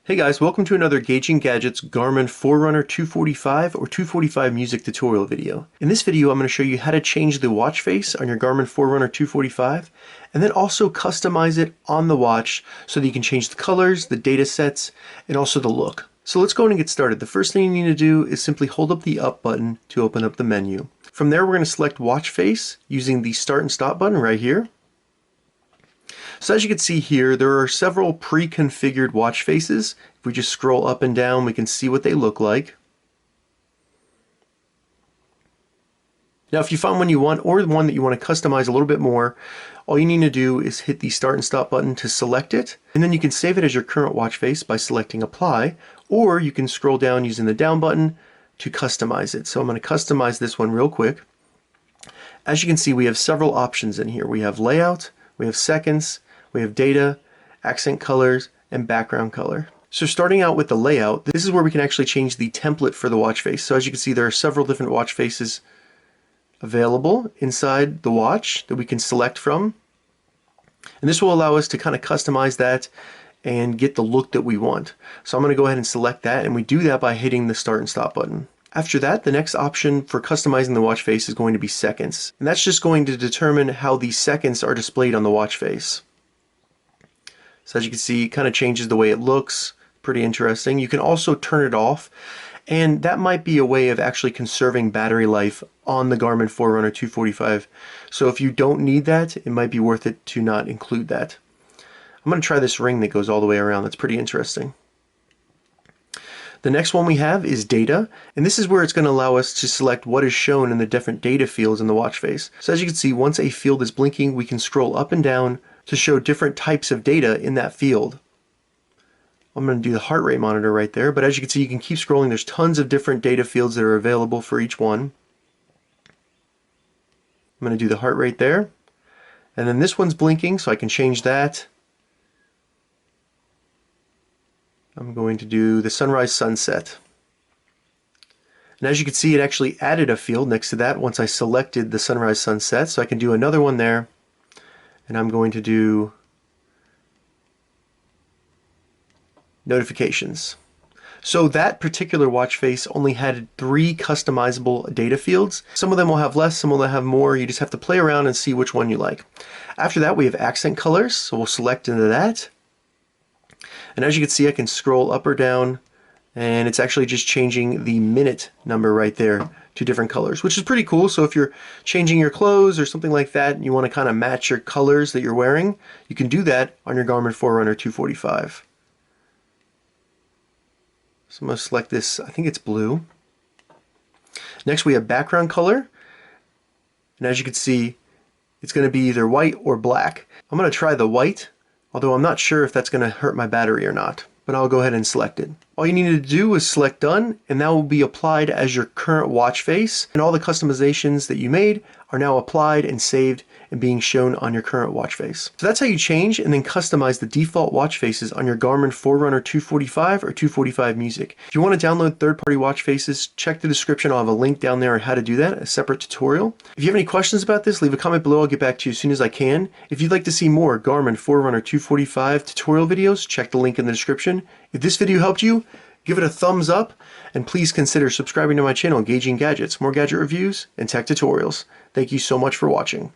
Hey guys, welcome to another Gauging Gadgets Garmin Forerunner 245 or 245 music tutorial video. In this video, I'm going to show you how to change the watch face on your Garmin Forerunner 245 and then also customize it on the watch so that you can change the colors, the data sets, and also the look. So let's go ahead and get started. The first thing you need to do is simply hold up the up button to open up the menu. From there, we're going to select watch face using the start and stop button right here. So as you can see here, there are several pre-configured watch faces. If we just scroll up and down, we can see what they look like. Now, if you find one you want or one that you want to customize a little bit more, all you need to do is hit the start and stop button to select it, and then you can save it as your current watch face by selecting apply, or you can scroll down using the down button to customize it. So I'm going to customize this one real quick. As you can see, we have several options in here. We have layout, we have seconds, we have data, accent colors, and background color. So starting out with the layout, this is where we can actually change the template for the watch face. So as you can see, there are several different watch faces available inside the watch that we can select from. And this will allow us to kind of customize that and get the look that we want. So I'm going to go ahead and select that, and we do that by hitting the start and stop button. After that, the next option for customizing the watch face is going to be seconds. And that's just going to determine how the seconds are displayed on the watch face. So as you can see, it kind of changes the way it looks. Pretty interesting. You can also turn it off, and that might be a way of actually conserving battery life on the Garmin Forerunner 245. So if you don't need that, it might be worth it to not include that. I'm going to try this ring that goes all the way around. That's pretty interesting. The next one we have is data, and this is where it's going to allow us to select what is shown in the different data fields in the watch face. So as you can see, once a field is blinking, we can scroll up and down to show different types of data in that field. I'm going to do the heart rate monitor right there, but as you can see, you can keep scrolling. There's tons of different data fields that are available for each one. I'm going to do the heart rate there, and then this one's blinking, so I can change that. I'm going to do the sunrise sunset. And as you can see, it actually added a field next to that once I selected the sunrise sunset, so I can do another one there. And I'm going to do notifications. So that particular watch face only had 3 customizable data fields. Some of them will have less, some will have more. You just have to play around and see which one you like. After that, we have accent colors, so we'll select into that. And as you can see, I can scroll up or down, and it's actually just changing the minute number right there to different colors, which is pretty cool. So if you're changing your clothes or something like that, and you want to kind of match your colors that you're wearing, you can do that on your Garmin Forerunner 245. So I'm going to select this, I think it's blue. Next we have background color, and as you can see, it's going to be either white or black. I'm going to try the white, although I'm not sure if that's going to hurt my battery or not, but I'll go ahead and select it. All you need to do is select done, and that will be applied as your current watch face, and all the customizations that you made are now applied and saved and being shown on your current watch face. So that's how you change and then customize the default watch faces on your Garmin Forerunner 245 or 245 Music. If you want to download third-party watch faces, check the description. I'll have a link down there on how to do that, a separate tutorial. If you have any questions about this, leave a comment below. I'll get back to you as soon as I can. If you'd like to see more Garmin Forerunner 245 tutorial videos, check the link in the description. If this video helped you, give it a thumbs up, and please consider subscribing to my channel, Gauging Gadgets, more gadget reviews and tech tutorials. Thank you so much for watching.